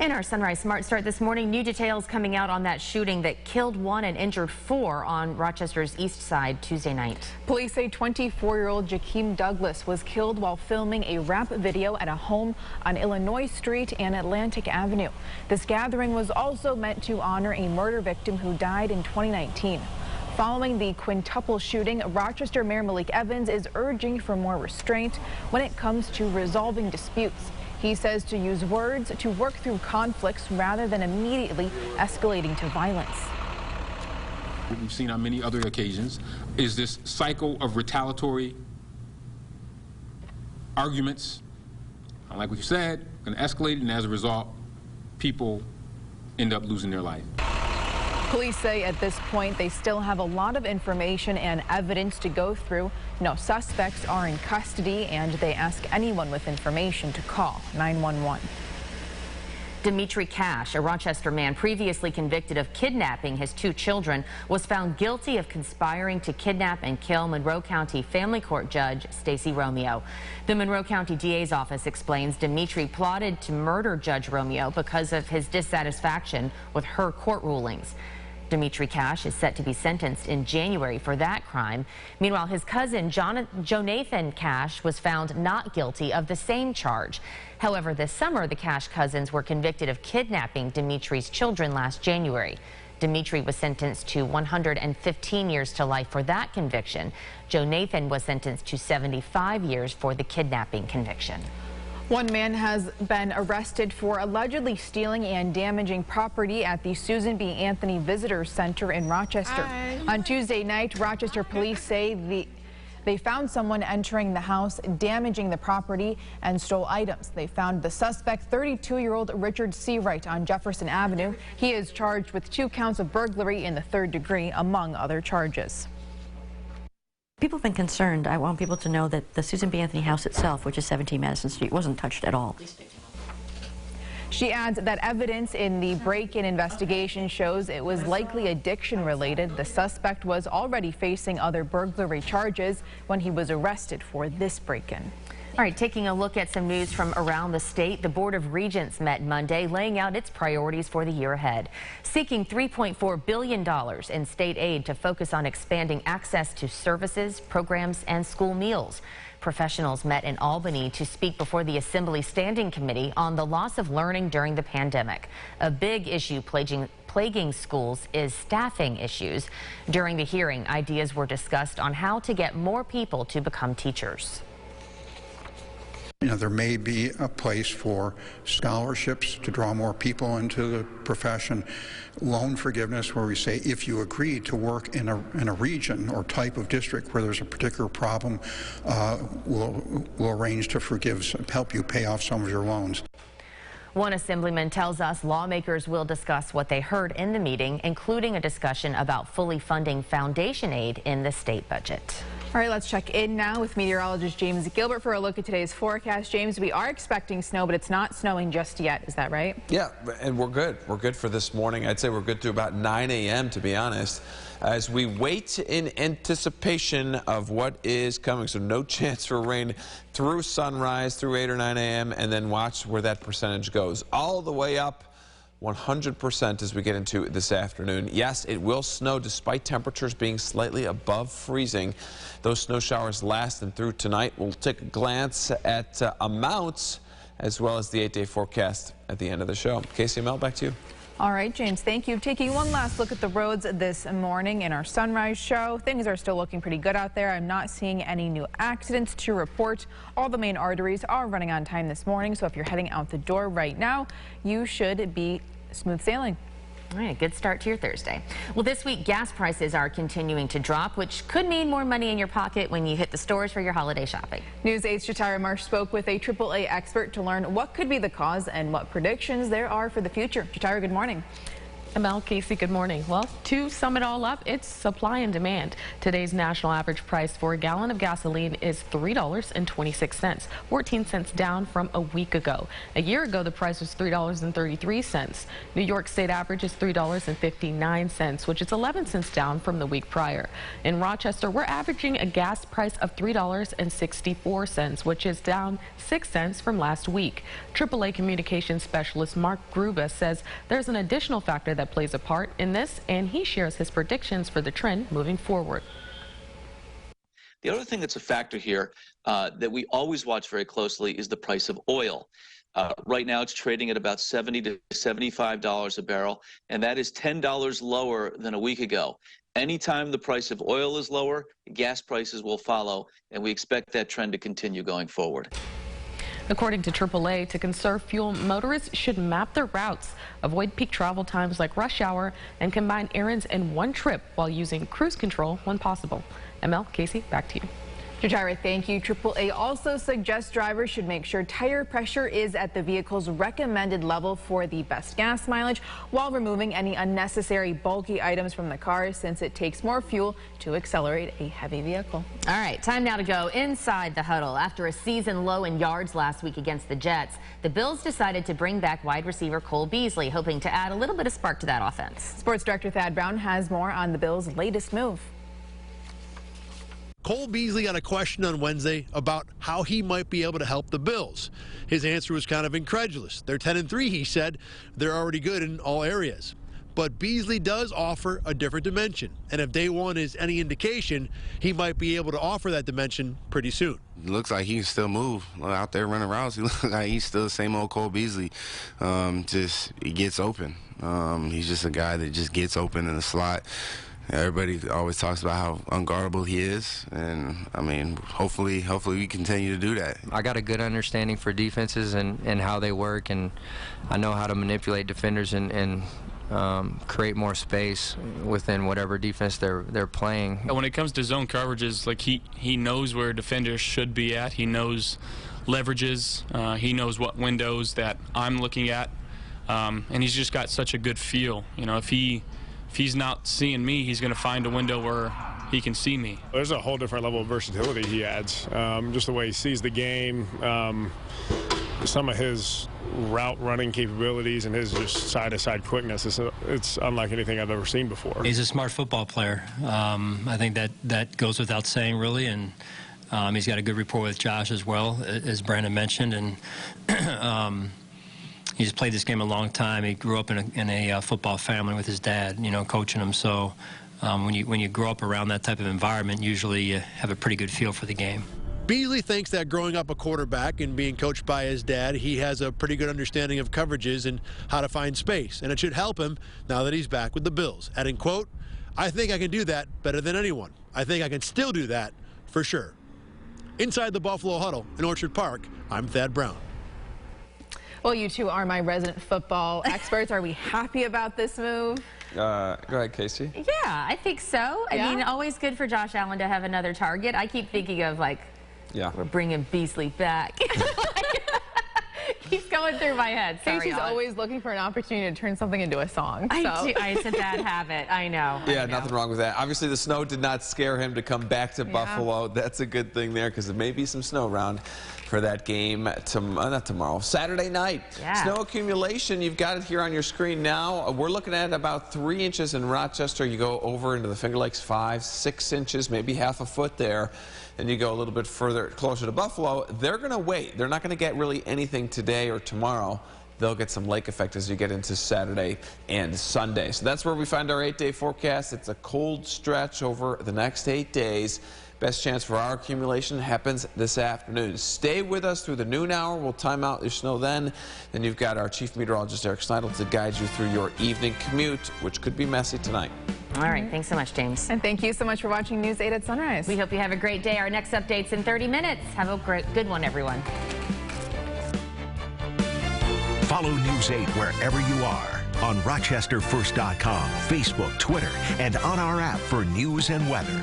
In our Sunrise Smart Start this morning, new details coming out on that shooting that killed 1 and injured 4 on Rochester's east side Tuesday night. Police say 24-year-old Jakeem Douglas was killed while filming a rap video at a home on Illinois Street and Atlantic Avenue. This gathering was also meant to honor a murder victim who died in 2019. Following the quintuple shooting, Rochester Mayor Malik Evans is urging for more restraint when it comes to resolving disputes. He says to use words to work through conflicts rather than immediately escalating to violence. What we've seen on many other occasions is this cycle of retaliatory arguments. Like we said, going to escalate, and as a result, people end up losing their life. Police say at this point they still have a lot of information and evidence to go through. No suspects are in custody, and they ask anyone with information to call 911. Dimitri Cash, a Rochester man previously convicted of kidnapping his 2 children, was found guilty of conspiring to kidnap and kill Monroe County Family Court Judge Stacey Romeo. The Monroe County DA's office explains Dimitri plotted to murder Judge Romeo because of his dissatisfaction with her court rulings. Dimitri Cash is set to be sentenced in January for that crime. Meanwhile, his cousin Jonathan Cash was found not guilty of the same charge. However, this summer, the Cash cousins were convicted of kidnapping Dimitri's children last January. Dimitri was sentenced to 115 years to life for that conviction. Jonathan was sentenced to 75 years for the kidnapping conviction. One man has been arrested for allegedly stealing and damaging property at the Susan B. Anthony Visitor Center in Rochester. Hi. On Tuesday night, Rochester police say they found someone entering the house, damaging the property, and stole items. They found the suspect, 32-year-old Richard Seawright, on Jefferson Avenue. He is charged with 2 counts of burglary in the 3rd degree, among other charges. People have been concerned. I want people to know that the Susan B. Anthony house itself, which is 17 Madison Street, wasn't touched at all. She adds that evidence in the break-in investigation shows it was likely addiction-related. The suspect was already facing other burglary charges when he was arrested for this break-in. All right, taking a look at some news from around the state, the Board of Regents met Monday, laying out its priorities for the year ahead, seeking $3.4 billion in state aid to focus on expanding access to services, programs, and school meals. Professionals met in Albany to speak before the Assembly Standing Committee on the loss of learning during the pandemic. A big issue plaguing schools is staffing issues. During the hearing, ideas were discussed on how to get more people to become teachers. You know, there may be a place for scholarships to draw more people into the profession, loan forgiveness where we say if you agree to work in a region or type of district where there's a particular problem, we'll arrange to help you pay off some of your loans. One assemblyman tells us lawmakers will discuss what they heard in the meeting, including a discussion about fully funding foundation aid in the state budget. All right, let's check in now with meteorologist James Gilbert for a look at today's forecast. James, we are expecting snow, but it's not snowing just yet. Is that right? Yeah, and we're good. We're good for this morning. I'd say we're good through about 9 a.m., to be honest, as we wait in anticipation of what is coming. So no chance for rain through sunrise, through 8 or 9 a.m., and then watch where that percentage goes. All the way up 100% as we get into this afternoon. Yes, it will snow despite temperatures being slightly above freezing. Those snow showers last and through tonight. We'll take a glance at amounts as well as the 8-day forecast at the end of the show. KCML, back to you. All right, James, thank you. Taking one last look at the roads this morning in our Sunrise show. Things are still looking pretty good out there. I'm not seeing any new accidents to report. All the main arteries are running on time this morning, so if you're heading out the door right now, you should be smooth sailing. All right, good start to your Thursday. Well, this week, gas prices are continuing to drop, which could mean more money in your pocket when you hit the stores for your holiday shopping. News 8's Jatira Marsh spoke with a AAA expert to learn what could be the cause and what predictions there are for the future. Jatira, good morning. Mel, Casey, good morning. Well, to sum it all up, it's supply and demand. Today's national average price for a gallon of gasoline is $3.26, 14 cents down from a week ago. A year ago, the price was $3.33. New York State average is $3.59, which is 11 cents down from the week prior. In Rochester, we're averaging a gas price of $3.64, which is down 6 cents from last week. AAA communications specialist Mark Gruba says there's an additional factor that plays a part in this, and he shares his predictions for the trend moving forward. The other thing that's a factor here that we always watch very closely is the price of oil. Right now, it's trading at about $70 to $75 a barrel, and that is $10 lower than a week ago. Anytime the price of oil is lower, gas prices will follow, and we expect that trend to continue going forward. According to AAA, to conserve fuel, motorists should map their routes, avoid peak travel times like rush hour, and combine errands in one trip while using cruise control when possible. ML, Casey, back to you. Jatira, thank you. AAA also suggests drivers should make sure tire pressure is at the vehicle's recommended level for the best gas mileage while removing any unnecessary bulky items from the car, since it takes more fuel to accelerate a heavy vehicle. All right, time now to go inside the huddle. After a season low in yards last week against the Jets, the Bills decided to bring back wide receiver Cole Beasley, hoping to add a little bit of spark to that offense. Sports Director Thad Brown has more on the Bills' latest move. Cole Beasley got a question on Wednesday about how he might be able to help the Bills. His answer was kind of incredulous. They're 10-3, he said. They're already good in all areas. But Beasley does offer a different dimension. And if day one is any indication, he might be able to offer that dimension pretty soon. It looks like he can still move out there running routes. He looks like he's still the same old Cole Beasley. He gets open. He's just a guy that just gets open in the slot. Everybody always talks about how unguardable he is, and I mean, hopefully we continue to do that. I got a good understanding for defenses and how they work, and I know how to manipulate defenders and create more space within whatever defense they're playing. When it comes to zone coverages, like he knows where defenders should be at. He knows leverages. He knows what windows that I'm looking at, and he's just got such a good feel. You know, if he's not seeing me, he's going to find a window where he can see me. There's a whole different level of versatility he adds. Just the way he sees the game, some of his route running capabilities and his just side-to-side quickness, it's unlike anything I've ever seen before. He's a smart football player. I think that goes without saying, really, and he's got a good rapport with Josh as well, as Brandon mentioned, and he's played this game a long time. He grew up in a football family with his dad, you know, coaching him. So when you grow up around that type of environment, usually you have a pretty good feel for the game. Beasley thinks that growing up a quarterback and being coached by his dad, he has a pretty good understanding of coverages and how to find space. And it should help him now that he's back with the Bills. Adding, quote, "I think I can do that better than anyone. I think I can still do that for sure." Inside the Buffalo Huddle in Orchard Park, I'm Thad Brown. Well, you two are my resident football experts. Are we happy about this move? Go ahead, Casey. Yeah, I think so. I mean, always good for Josh Allen to have another target. I keep thinking of, like, we're bringing Beasley back. Keeps going through my head. Sorry, Casey's always looking for an opportunity to turn something into a song. So. It's a bad habit. I know. Yeah, nothing wrong with that. Obviously, the snow did not scare him to come back to Buffalo. That's a good thing there, because there may be some snow around for that game, not tomorrow, Saturday night. Snow accumulation, you've got it here on your screen now. We're looking at about 3 inches in Rochester. You go over into the Finger Lakes, 5, 6 inches, maybe half a foot there. And you go a little bit further, closer to Buffalo. They're going to wait. They're not going to get really anything today or tomorrow. They'll get some lake effect as you get into Saturday and Sunday. So that's where we find our 8-day forecast. It's a cold stretch over the next 8 days. Best chance for our accumulation happens this afternoon. Stay with us through the noon hour. We'll time out your snow then. Then you've got our chief meteorologist, Eric Sneidel, to guide you through your evening commute, which could be messy tonight. All right. Thanks so much, James. And thank you so much for watching News 8 at Sunrise. We hope you have a great day. Our next update's in 30 minutes. Have a good one, everyone. Follow News 8 wherever you are on RochesterFirst.com, Facebook, Twitter, and on our app for news and weather.